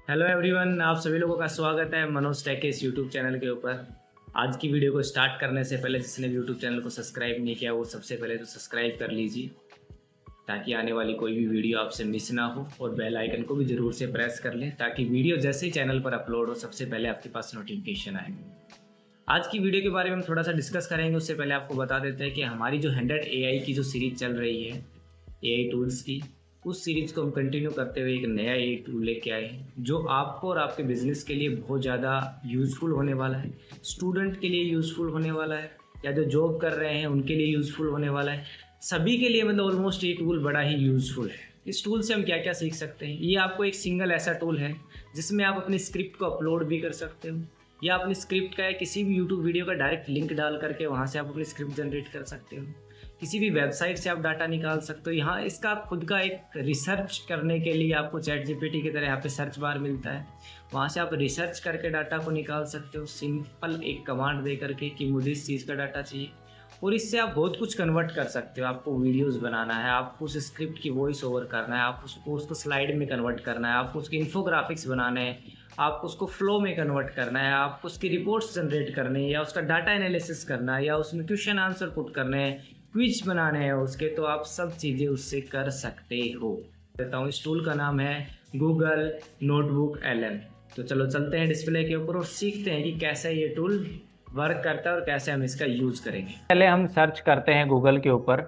Hello everyone, आप सभी लोगों का स्वागत है मनोज टेक के इस यूट्यूब चैनल के ऊपर। आज की वीडियो को स्टार्ट करने से पहले जिसने यूट्यूब चैनल को सब्सक्राइब नहीं किया वो सबसे पहले तो सब्सक्राइब कर लीजिए ताकि आने वाली कोई भी वीडियो आपसे मिस ना हो, और बेल आइकन को भी ज़रूर से प्रेस कर लें ताकि वीडियो जैसे ही चैनल पर अपलोड हो सबसे पहले आपके पास नोटिफिकेशन आए। आज की वीडियो के बारे में हम थोड़ा सा डिस्कस करेंगे। उससे पहले आपको बता देते हैं कि हमारी जो 100 AI की जो सीरीज चल रही है AI टूल्स की, उस सीरीज़ को हम कंटिन्यू करते हुए एक नया AI टूल लेके आए हैं जो आपको और आपके बिजनेस के लिए बहुत ज़्यादा यूज़फुल होने वाला है, स्टूडेंट के लिए यूज़फुल होने वाला है, या जो जॉब कर रहे हैं उनके लिए यूज़फुल होने वाला है। सभी के लिए मतलब ऑलमोस्ट ये टूल बड़ा ही यूज़फुल है। इस टूल से हम क्या क्या सीख सकते हैं, ये आपको एक सिंगल ऐसा टूल है जिसमें आप अपनी स्क्रिप्ट को अपलोड भी कर सकते हो, या अपनी स्क्रिप्ट का या किसी भी यूट्यूब वीडियो का डायरेक्ट लिंक डाल करके वहाँ से आप अपनी स्क्रिप्ट जनरेट कर सकते हो। किसी भी वेबसाइट से आप डाटा निकाल सकते हो। यहाँ इसका खुद का एक रिसर्च करने के लिए आपको चैट जीपीटी की तरह यहाँ पे सर्च बार मिलता है, वहाँ से आप रिसर्च करके डाटा को निकाल सकते हो सिंपल एक कमांड दे करके कि मुझे इस चीज़ का डाटा चाहिए, और इससे आप बहुत कुछ कन्वर्ट कर सकते हो। आपको वीडियोस बनाना है, आपको उस स्क्रिप्ट की वॉइस ओवर करना है, आप उसको स्लाइड में कन्वर्ट करना है, आपको उसके इन्फोग्राफिक्स बनाने हैं, आपको उसको फ्लो में कन्वर्ट करना है, आपको उसकी रिपोर्ट्स जनरेट करनी है, या उसका डाटा एनालिसिस करना है, या उसमें क्वेश्चन आंसर पुट करने हैं, क्विज बनाने हैं उसके, तो आप सब चीज़ें उससे कर सकते हो। देता हूँ, इस टूल का नाम है गूगल नोटबुक LM। तो चलो चलते हैं डिस्प्ले के ऊपर और सीखते हैं कि कैसे ये टूल वर्क करता है और कैसे हम इसका यूज़ करेंगे। पहले हम सर्च करते हैं गूगल के ऊपर,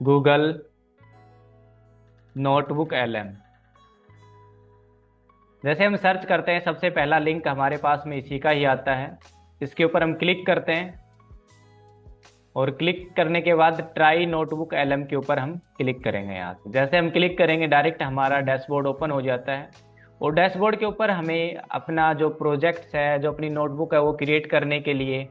गूगल नोटबुक LM। जैसे हम सर्च करते हैं सबसे पहला लिंक हमारे पास में इसी का ही आता है। इसके ऊपर हम क्लिक करते हैं और क्लिक करने के बाद ट्राई नोटबुक LM के ऊपर हम क्लिक करेंगे। यहाँ से जैसे हम क्लिक करेंगे डायरेक्ट हमारा डैशबोर्ड ओपन हो जाता है, और डैशबोर्ड के ऊपर हमें अपना जो प्रोजेक्ट्स है, जो अपनी नोटबुक है वो क्रिएट करने के लिए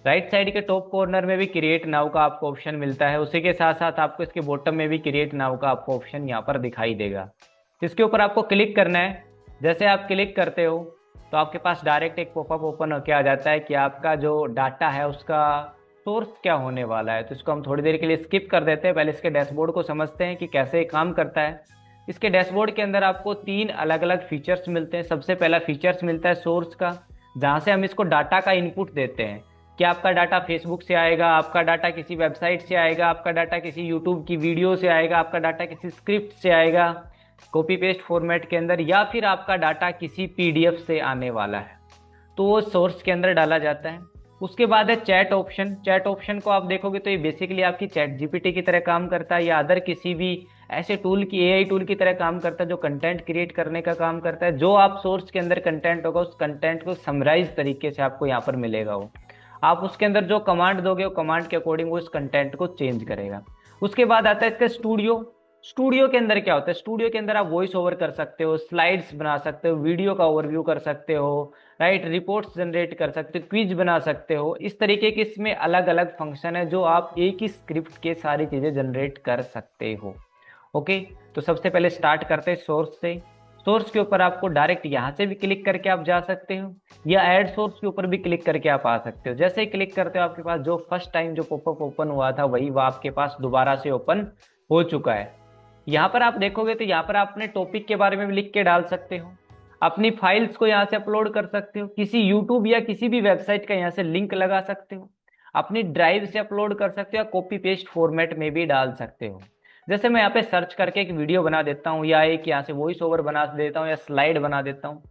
राइट साइड के टॉप कॉर्नर में भी क्रिएट नाउ का आपको ऑप्शन मिलता है। उसी के साथ साथ आपको इसके बॉटम में भी क्रिएट नाउ का आपको ऑप्शन यहाँ पर दिखाई देगा। इसके ऊपर आपको क्लिक करना है। जैसे आप क्लिक करते हो तो आपके पास डायरेक्ट एक पॉपअप ओपन होकर आ जाता है कि आपका जो डाटा है उसका सोर्स क्या होने वाला है। तो इसको हम थोड़ी देर के लिए स्किप कर देते हैं, पहले इसके डैशबोर्ड को समझते हैं कि कैसे काम करता है। इसके डैशबोर्ड के अंदर आपको 3 अलग अलग फीचर्स मिलते हैं। सबसे पहला फीचर्स मिलता है सोर्स का, जहाँ से हम इसको डाटा का इनपुट देते हैं कि आपका डाटा फेसबुक से आएगा, आपका डाटा किसी वेबसाइट से आएगा, आपका डाटा किसी यूट्यूब की वीडियो से आएगा, आपका डाटा किसी स्क्रिप्ट से आएगा कॉपी पेस्ट फॉर्मेट के अंदर, या फिर आपका डाटा किसी PDF से आने वाला है, तो वो सोर्स के अंदर डाला जाता है। उसके बाद है चैट ऑप्शन। चैट ऑप्शन को आप देखोगे तो ये बेसिकली आपकी चैट जीपीटी की तरह काम करता है, या अदर किसी भी ऐसे टूल की AI टूल की तरह काम करता है जो कंटेंट क्रिएट करने का काम करता है। जो आप सोर्स के अंदर कंटेंट होगा उस कंटेंट को समराइज तरीके से आपको यहाँ पर मिलेगा। वो आप उसके अंदर जो कमांड दोगे वो कमांड के अकॉर्डिंग वो इस कंटेंट को चेंज करेगा। उसके बाद आता है इसका स्टूडियो। स्टूडियो के अंदर क्या होता है, स्टूडियो के अंदर आप वॉइस ओवर कर सकते हो, स्लाइड्स बना सकते हो, वीडियो का ओवरव्यू कर सकते हो, राइट, रिपोर्ट्स जनरेट कर सकते हो, क्विज बना सकते हो। इस तरीके के इसमें अलग अलग फंक्शन है जो आप एक ही स्क्रिप्ट के सारी चीजें जनरेट कर सकते हो। ओके, तो सबसे पहले स्टार्ट करते हैं सोर्स से। सोर्स के ऊपर आपको डायरेक्ट यहाँ से भी क्लिक करके आप जा सकते हो, या ऐड सोर्स के ऊपर भी क्लिक करके आप आ सकते हो। जैसे ही क्लिक करते हो आपके पास जो फर्स्ट टाइम जो पॉपअप ओपन हुआ था वही वो आपके पास दोबारा से ओपन हो चुका है। यहाँ पर आप देखोगे तो यहाँ पर आप अपने टॉपिक के बारे में भी लिख के डाल सकते हो, अपनी फाइल्स को यहाँ से अपलोड कर सकते हो, किसी यूट्यूब या किसी भी वेबसाइट का यहाँ से लिंक लगा सकते हो, अपनी ड्राइव से अपलोड कर सकते हो, या कॉपी पेस्ट फॉर्मेट में भी डाल सकते हो। जैसे मैं यहाँ पे सर्च करके एक वीडियो बना देता हूँ, या एक यहाँ से वॉइस ओवर बना देता हूँ, या स्लाइड बना देता हूँ।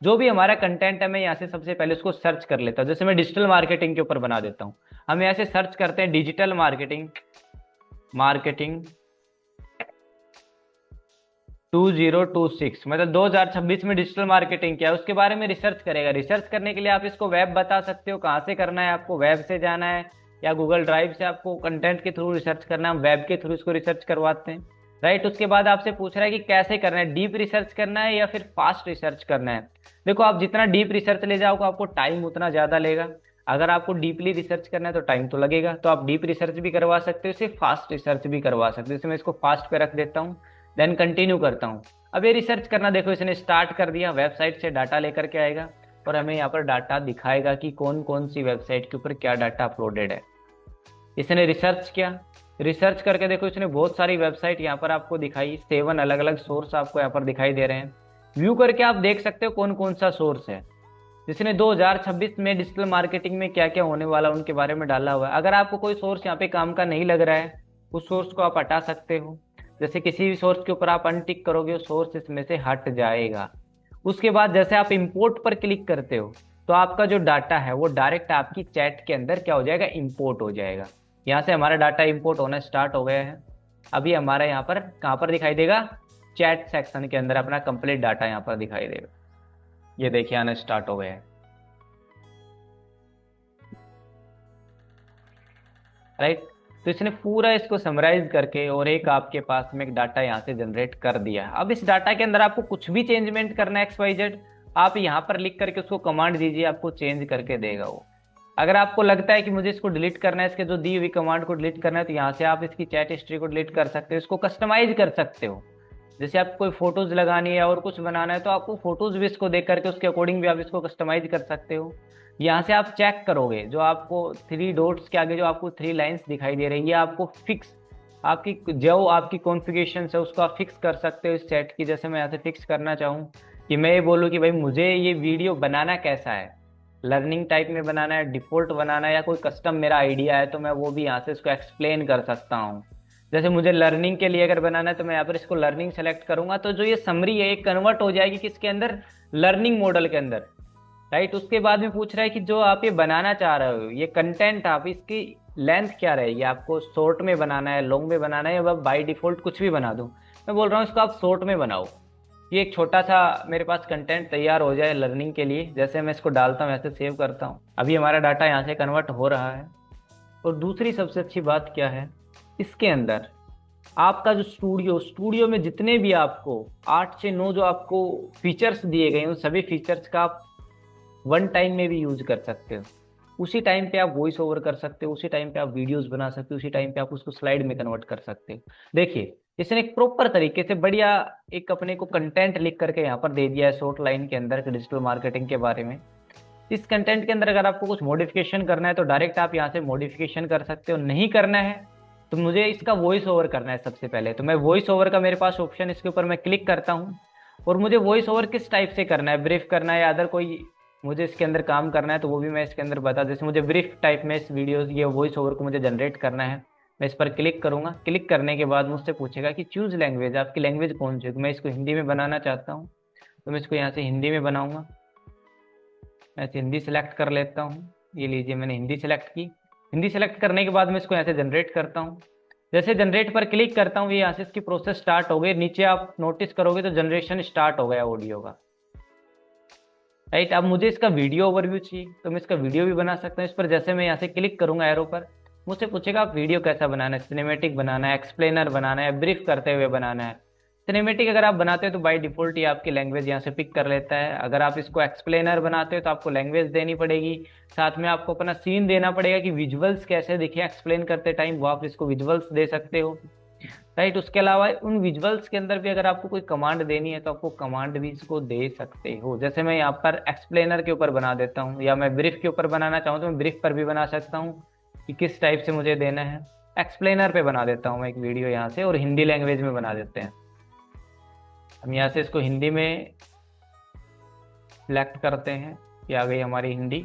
जो भी हमारा कंटेंट है मैं यहाँ से सबसे पहले उसको सर्च कर लेता हूँ। जैसे मैं डिजिटल मार्केटिंग के ऊपर बना देता हूँ। हम यहाँ से सर्च करते हैं डिजिटल मार्केटिंग, मार्केटिंग 2026, मतलब 2026 में डिजिटल मार्केटिंग क्या है उसके बारे में रिसर्च करेगा। रिसर्च करने के लिए आप इसको वेब बता सकते हो, कहाँ से करना है आपको, वेब से जाना है या गूगल ड्राइव से आपको कंटेंट के थ्रू रिसर्च करना है। हम वेब के थ्रू इसको रिसर्च करवाते हैं, राइट। उसके बाद आपसे पूछ रहा है कि कैसे करना है, डीप रिसर्च करना है या फिर फास्ट रिसर्च करना है। देखो, आप जितना डीप रिसर्च ले जाओगे आपको टाइम उतना ज़्यादा लेगा। अगर आपको डीपली रिसर्च करना है तो टाइम तो लगेगा, तो आप डीप रिसर्च भी करवा सकते हो, इसे फास्ट रिसर्च भी करवा सकते हो। इसे मैं इसको फास्ट पे रख देता हूँ, देन कंटिन्यू करता हूँ। अब ये रिसर्च करना देखो इसने स्टार्ट कर दिया, वेबसाइट से डाटा लेकर के आएगा और हमें यहाँ पर डाटा दिखाएगा कि कौन कौन सी वेबसाइट के ऊपर क्या डाटा अपलोडेड है। इसने रिसर्च किया, रिसर्च करके देखो, इसने बहुत सारी वेबसाइट यहाँ पर आपको दिखाई, 7 अलग अलग सोर्स आपको यहाँ पर दिखाई दे रहे हैं। व्यू करके आप देख सकते हो कौन कौन सा सोर्स है, जिसने 2026 में डिजिटल मार्केटिंग में क्या क्या होने वाला उनके बारे में डाला हुआ है। अगर आपको कोई सोर्स यहाँ पे काम का नहीं लग रहा है, उस सोर्स को आप हटा सकते हो। जैसे किसी भी सोर्स के ऊपर आप अनटिक करोगे, उस सोर्स इसमें से हट जाएगा। उसके बाद जैसे आप इंपोर्ट पर क्लिक करते हो, तो आपका जो डाटा है वो डायरेक्ट आपकी चैट के अंदर क्या हो जाएगा, इंपोर्ट हो जाएगा। यहाँ से हमारा डाटा इंपोर्ट होना स्टार्ट हो गया है। अभी हमारा यहाँ पर कहाँ पर दिखाई देगा, चैट सेक्शन के अंदर अपना कंप्लीट डाटा यहाँ पर दिखाई देगा। ये देखिए आना स्टार्ट हो गया है, राइट। तो इसने पूरा इसको समराइज करके और एक आपके पास में एक डाटा यहाँ से जनरेट कर दिया है। अब इस डाटा के अंदर आपको कुछ भी चेंजमेंट करना है XYZ, आप यहाँ पर लिख करके उसको कमांड दीजिए, आपको चेंज करके देगा वो। अगर आपको लगता है कि मुझे इसको डिलीट करना है, इसके जो दी हुई कमांड को डिलीट करना है, तो यहाँ से आप इसकी चैट हिस्ट्री को डिलीट कर सकते हो, इसको कस्टमाइज कर सकते हो। जैसे आपको कोई फोटोज लगानी है और कुछ बनाना है, तो आपको फोटोज भी इसको देख करके उसके अकॉर्डिंग भी आप इसको कस्टमाइज कर सकते हो। यहाँ से आप चेक करोगे, जो आपको 3 डॉट्स के आगे जो आपको 3 लाइंस दिखाई दे रही है, आपको फिक्स आपकी जो आपकी कॉन्फ़िगरेशन है उसको आप फिक्स कर सकते हो इस चैट की। जैसे मैं यहाँ से फिक्स करना चाहूँ कि मैं ये बोलूँ कि भाई मुझे ये वीडियो बनाना कैसा है, लर्निंग टाइप में बनाना है, डिफ़ॉल्ट बनाना है, या कोई कस्टम मेरा आइडिया है, तो मैं वो भी यहाँ से इसको एक्सप्लेन कर सकता हूँ। जैसे मुझे लर्निंग के लिए अगर बनाना है, तो मैं यहाँ पर इसको लर्निंग सेलेक्ट करूंगा, तो जो ये समरी है ये कन्वर्ट हो जाएगी किसके अंदर, लर्निंग मॉडल के अंदर, राइट। उसके बाद में पूछ रहा है कि जो आप ये बनाना चाह रहे हो, ये कंटेंट आप इसकी लेंथ क्या रहेगी, आपको शॉर्ट में बनाना है, लॉन्ग में बनाना है, या बाई डिफॉल्ट कुछ भी बना दूं। मैं बोल रहा हूँ इसको आप शॉर्ट में बनाओ। ये एक छोटा सा मेरे पास कंटेंट तैयार हो जाए लर्निंग के लिए। जैसे मैं इसको डालता हूँ, ऐसे सेव करता हूँ, अभी हमारा डाटा यहाँ से कन्वर्ट हो रहा है। और दूसरी सबसे अच्छी बात क्या है, इसके अंदर आपका जो स्टूडियो में जितने भी आपको 8 से 9 जो आपको फीचर्स दिए गए हैं, उन सभी फीचर्स का आप वन टाइम में भी यूज कर सकते हो। उसी टाइम पे आप वॉइस ओवर कर सकते हो, उसी टाइम पे आप वीडियोस बना सकते हो, उसी टाइम पे आप उसको स्लाइड में कन्वर्ट कर सकते हो। देखिए इसने एक प्रॉपर तरीके से बढ़िया एक अपने को कंटेंट लिख करके यहाँ पर दे दिया है शॉर्ट लाइन के अंदर डिजिटल मार्केटिंग के बारे में। इस कंटेंट के अंदर अगर आपको कुछ मॉडिफिकेशन करना है, तो डायरेक्ट आप यहाँ से मॉडिफिकेशन कर सकते हो। नहीं करना है तो मुझे इसका वॉइस ओवर करना है सबसे पहले, तो मैं वॉइस ओवर का मेरे पास ऑप्शन, इसके ऊपर मैं क्लिक करता हूँ। और मुझे वॉइस ओवर किस टाइप से करना है, ब्रीफ करना है या अदर कोई मुझे इसके अंदर काम करना है, तो वो भी मैं इसके अंदर बता। जैसे मुझे ब्रीफ टाइप में इस वीडियो ये वॉइस ओवर को मुझे जनरेट करना है, मैं इस पर क्लिक करूंगा। क्लिक करने के बाद मुझसे पूछेगा कि चूज लैंग्वेज, आपकी लैंग्वेज कौन सी है। मैं इसको हिंदी में बनाना चाहता हूँ, तो मैं इसको यहाँ से हिंदी में बनाऊंगा। मैं हिंदी सेलेक्ट कर लेता हूँ, ये लीजिए मैंने हिंदी सेलेक्ट की। हिंदी सेलेक्ट करने के बाद मैं इसको यहाँ से जनरेट करता हूँ। जैसे जनरेट पर क्लिक करता हूँ, ये यहाँ से इसकी प्रोसेस स्टार्ट हो गई। नीचे आप नोटिस करोगे तो जनरेशन स्टार्ट हो गया ऑडियो का, राइट। अब मुझे इसका वीडियो ओवरव्यू चाहिए, तो मैं इसका वीडियो भी बना सकता हूँ। इस पर जैसे मैं यहाँ से क्लिक करूंगा एरो पर, मुझसे पूछेगा आप वीडियो कैसा बनाना है, सिनेमेटिक बनाना है, एक्सप्लेनर बनाना है, ब्रीफ करते हुए बनाना है। सिनेमेटिक अगर आप बनाते हो तो बाय डिफॉल्ट ही आपकी लैंग्वेज यहाँ से पिक कर लेता है। अगर आप इसको एक्सप्लेनर बनाते हो तो आपको लैंग्वेज देनी पड़ेगी, साथ में आपको अपना सीन देना पड़ेगा कि विजुअल्स कैसे दिखे एक्सप्लेन करते टाइम, वो आप इसको विजुअल्स दे सकते हो, राइट। उसके अलावा उन विजुअल्स के अंदर भी अगर आपको कोई कमांड देनी है, तो आपको कमांड भी इसको दे सकते हो। जैसे मैं यहाँ पर एक्सप्लेनर के ऊपर बना देता हूँ, या मैं ब्रीफ के ऊपर बनाना चाहूँ तो मैं ब्रीफ पर भी बना सकता हूँ कि किस टाइप से मुझे देना है। एक्सप्लेनर पे बना देता हूँ मैं एक वीडियो यहाँ से, और हिंदी लैंग्वेज में बना देते हैं। हम यहाँ से इसको हिंदी में सिलेक्ट करते हैं कि आ गई हमारी हिंदी।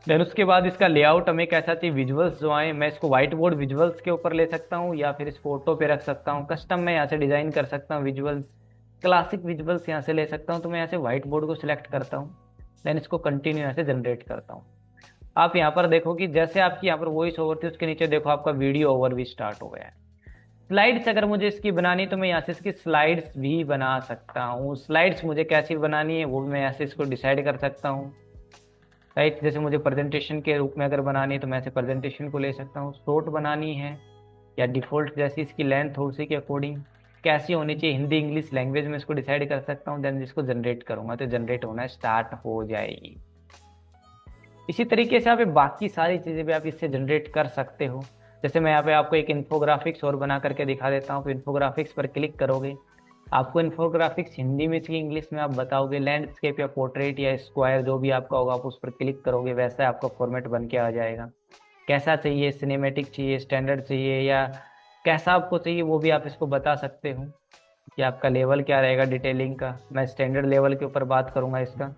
देन उसके बाद इसका लेआउट हमें कैसा चाहिए, विजुअल्स जो आए, मैं इसको व्हाइट बोर्ड विजुअल्स के ऊपर ले सकता हूँ, या फिर इस फोटो पे रख सकता हूँ। कस्टम मैं यहाँ से डिजाइन कर सकता हूँ विजुअल्स, क्लासिक विजुअल्स यहाँ से ले सकता हूँ। तो मैं यहाँ से व्हाइट बोर्ड को सिलेक्ट करता हूँ, देन इसको कंटिन्यू यहाँ से जनरेट करता हूँ। आप यहाँ पर देखो कि जैसे आपकी यहाँ पर वॉइस ओवर थी, उसके नीचे देखो आपका वीडियो ओवर भी स्टार्ट हो गया है। स्लाइड्स अगर मुझे इसकी बनानी, तो मैं यहाँ से इसकी स्लाइड्स भी बना सकता हूँ। स्लाइड्स मुझे कैसी बनानी है वो भी मैं यहाँ से इसको डिसाइड कर सकता हूँ, राइट। जैसे मुझे प्रेजेंटेशन के रूप में अगर बनानी है, तो मैं ऐसे प्रेजेंटेशन को ले सकता हूँ। शॉर्ट बनानी है या डिफ़ॉल्ट जैसी इसकी लेंथ हो उसी के अकॉर्डिंग कैसी होनी चाहिए, हिंदी इंग्लिश लैंग्वेज में इसको डिसाइड कर सकता हूँ। देन इसको जनरेट करूँगा तो जनरेट होना स्टार्ट हो जाएगी। इसी तरीके से आप बाकी सारी चीज़ें भी आप इससे जनरेट कर सकते हो। जैसे मैं यहाँ पे आपको एक इन्फोग्राफिक्स और बना करके दिखा देता हूँ। तो इन्फोग्राफिक्स पर क्लिक करोगे, आपको इन्फोग्राफिक्स हिंदी में चाहिए, इंग्लिश में आप बताओगे, लैंडस्केप या पोर्ट्रेट या स्क्वायर जो भी आपका होगा, आप उस पर क्लिक करोगे, वैसा आपका फॉर्मेट बन के आ जाएगा। कैसा चाहिए, सिनेमेटिक चाहिए, स्टैंडर्ड चाहिए, या कैसा आपको चाहिए वो भी आप इसको बता सकते हो कि आपका लेवल क्या रहेगा डिटेलिंग का। मैं स्टैंडर्ड लेवल के ऊपर बात करूंगा इसका।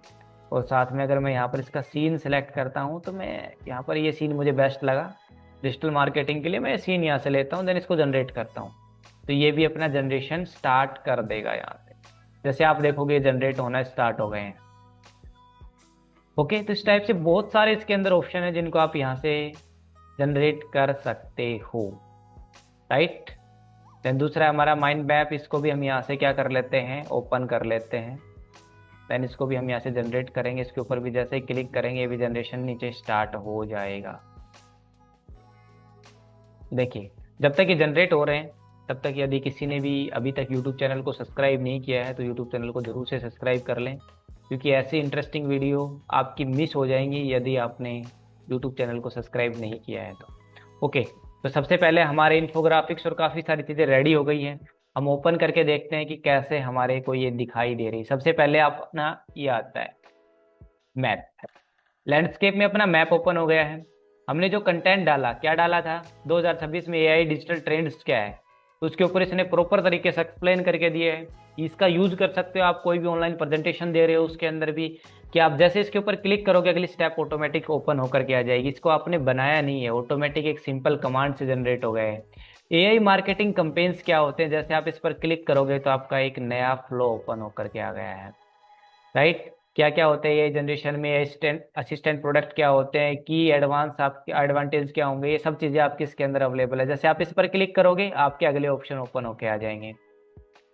और साथ में अगर मैं यहाँ पर इसका सीन सेलेक्ट करता हूँ तो मैं यहाँ पर ये सीन मुझे बेस्ट लगा डिजिटल मार्केटिंग के लिए, मैं सीन यहाँ से लेता हूँ, देन इसको जनरेट करता हूँ। तो ये भी अपना जनरेशन स्टार्ट कर देगा यहाँ से। जैसे आप देखोगे जनरेट होना स्टार्ट हो गए हैं। ओके, तो इस टाइप से बहुत सारे इसके अंदर ऑप्शन है जिनको आप यहाँ से जनरेट कर सकते हो, राइट। देन दूसरा हमारा माइंड मैप, इसको भी हम यहाँ से क्या कर लेते हैं, ओपन कर लेते हैं। देन इसको भी हम यहाँ से जनरेट करेंगे, इसके ऊपर भी जैसे ही क्लिक करेंगे ये भी जनरेशन नीचे स्टार्ट हो जाएगा। देखिए जब तक ये जनरेट हो रहे हैं तब तक यदि किसी ने भी अभी तक यूट्यूब चैनल को सब्सक्राइब नहीं किया है तो यूट्यूब चैनल को जरूर से सब्सक्राइब कर लें, क्योंकि ऐसी इंटरेस्टिंग वीडियो आपकी मिस हो जाएंगी यदि आपने यूट्यूब चैनल को सब्सक्राइब नहीं किया है तो। ओके, तो सबसे पहले हमारे इन्फोग्राफिक्स और काफ़ी सारी चीज़ें रेडी हो गई हैं। हम ओपन करके देखते हैं कि कैसे हमारे को ये दिखाई दे रही। सबसे पहले आप अपना ये आता है मैप, लैंडस्केप में अपना मैप ओपन हो गया है। हमने जो कंटेंट डाला, क्या डाला था, 2026 में एआई डिजिटल ट्रेंड्स क्या है, तो उसके ऊपर इसने प्रॉपर तरीके से एक्सप्लेन करके दिए है। इसका यूज कर सकते हो आप कोई भी ऑनलाइन प्रेजेंटेशन दे रहे हो उसके अंदर भी, कि आप जैसे इसके ऊपर क्लिक करोगे अगली स्टेप ऑटोमेटिक ओपन होकर के आ जाएगी। इसको आपने बनाया नहीं है, ऑटोमेटिक एक सिंपल कमांड से जनरेट हो गए हैं। एआई मार्केटिंग कैंपेन्स क्या होते हैं, जैसे आप इस पर क्लिक करोगे तो आपका एक नया फ्लो ओपन होकर के आ गया है, राइट। क्या क्या होते हैं ये जनरेशन में, असिस्टेंट प्रोडक्ट क्या होते हैं, की एडवांस आपके एडवांटेज क्या होंगे, ये सब चीज़ें आपके इसके अंदर अवेलेबल है। जैसे आप इस पर क्लिक करोगे आपके अगले ऑप्शन ओपन होके आ जाएंगे।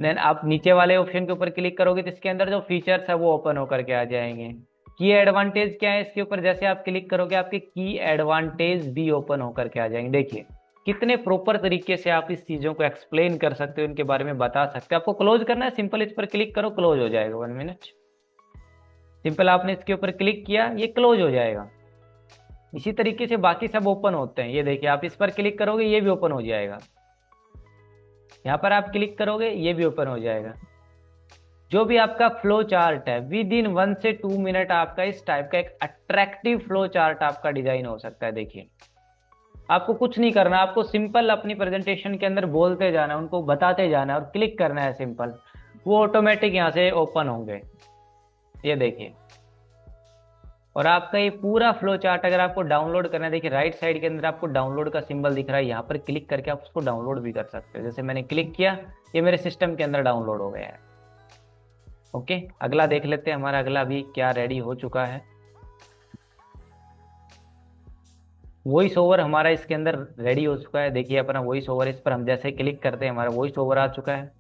देन आप नीचे वाले ऑप्शन के ऊपर क्लिक करोगे तो इसके अंदर जो फीचर्स है वो ओपन होकर के आ जाएंगे। की एडवांटेज क्या है, इसके ऊपर जैसे आप क्लिक करोगे आपके की एडवांटेज भी ओपन होकर के आ जाएंगे। देखिए कितने प्रॉपर तरीके से आप इस चीज़ों को एक्सप्लेन कर सकते हो, इनके बारे में बता सकते हो। आपको क्लोज करना है, सिंपल इस पर क्लिक करो, क्लोज हो जाएगा। 1 मिनट, सिंपल आपने इसके ऊपर क्लिक किया ये क्लोज हो जाएगा। इसी तरीके से बाकी सब ओपन होते हैं। ये देखिए आप इस पर क्लिक करोगे ये भी ओपन हो जाएगा, यहाँ पर आप क्लिक करोगे ये भी ओपन हो जाएगा। जो भी आपका फ्लो चार्ट है विद इन 1 से 2 मिनट आपका इस टाइप का एक अट्रैक्टिव फ्लो चार्ट आपका डिजाइन हो सकता है। देखिए आपको कुछ नहीं करना, आपको सिंपल अपनी प्रेजेंटेशन के अंदर बोलते जाना, उनको बताते जाना और क्लिक करना है सिंपल, वो ऑटोमेटिक यहाँ से ओपन होंगे। ये देखिए, और आपका ये पूरा फ्लो चार्ट अगर आपको डाउनलोड करना है, देखिए राइट साइड के अंदर आपको डाउनलोड का सिंबल दिख रहा है, यहाँ पर क्लिक करके आप उसको डाउनलोड भी कर सकते हो। जैसे मैंने क्लिक किया ये मेरे सिस्टम के अंदर डाउनलोड हो गया है। ओके, अगला देख लेते हैं, हमारा अगला भी क्या रेडी हो चुका है। वॉइस ओवर हमारा इसके अंदर रेडी हो चुका है। देखिए अपना वॉइस ओवर, इस पर हम जैसे क्लिक करते हैं हमारा वॉइस ओवर आ चुका है।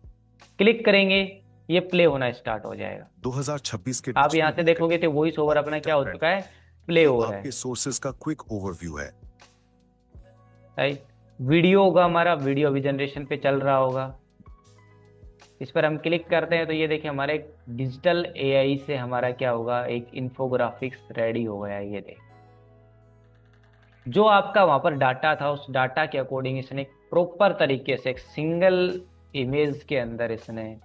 क्लिक करेंगे ये प्ले होना स्टार्ट हो जाएगा। 2026 के आप यहाँ से देखोगे तो वॉइस ओवर अपना क्या हो चुका है, प्ले हो रहा है। आपके सोर्सेज का क्विक ओवरव्यू है, राइट। वीडियो होगा हमारा, वीडियो अभी जनरेशन पे चल रहा होगा। इस पर हम क्लिक करते हैं तो ये देखिए हमारे डिजिटल एआई से हमारा क्या होगा, एक इन्फोग्राफिक्स रेडी हो गया है। ये देख, जो आपका वहां पर डाटा था उस डाटा के अकॉर्डिंग इसने प्रॉपर तरीके से एक सिंगल इमेज के अंदर इसने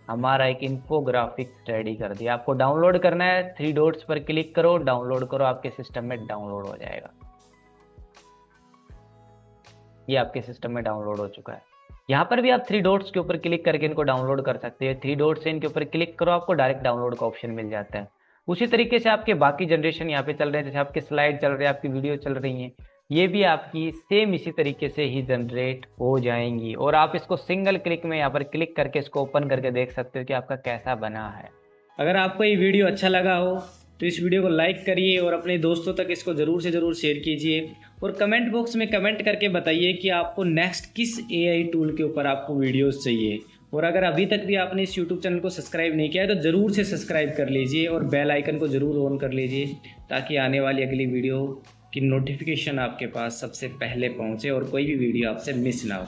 हमारा एक इन्फोग्राफिक्स रेडी कर दिया। आपको डाउनलोड करना है, 3 डॉट्स पर क्लिक करो, डाउनलोड करो, आपके सिस्टम में डाउनलोड हो जाएगा। ये आपके सिस्टम में डाउनलोड हो चुका है। यहाँ पर भी आप 3 डॉट्स के ऊपर क्लिक करके इनको डाउनलोड कर सकते हैं। 3 डॉट्स से इनके ऊपर क्लिक करो, आपको डायरेक्ट डाउनलोड का ऑप्शन मिल जाता है। उसी तरीके से आपके बाकी जनरेशन यहाँ पे चल रहे हैं, जैसे आपके स्लाइड चल रहे हैं, आपकी वीडियो चल रही हैं, ये भी आपकी सेम इसी तरीके से ही जनरेट हो जाएंगी। और आप इसको सिंगल क्लिक में यहाँ पर क्लिक करके इसको ओपन करके देख सकते हो कि आपका कैसा बना है। अगर आपको ये वीडियो अच्छा लगा हो तो इस वीडियो को लाइक करिए और अपने दोस्तों तक इसको ज़रूर से ज़रूर शेयर कीजिए। और कमेंट बॉक्स में कमेंट करके बताइए कि आपको नेक्स्ट किस एआई टूल के ऊपर आपको वीडियोस चाहिए। और अगर अभी तक भी आपने इस यूट्यूब चैनल को सब्सक्राइब नहीं किया है तो ज़रूर से सब्सक्राइब कर लीजिए और बेल आइकन को ज़रूर ऑन कर लीजिए, ताकि आने वाली अगली वीडियो की नोटिफिकेशन आपके पास सबसे पहले पहुँचे और कोई भी वीडियो आपसे मिस ना हो।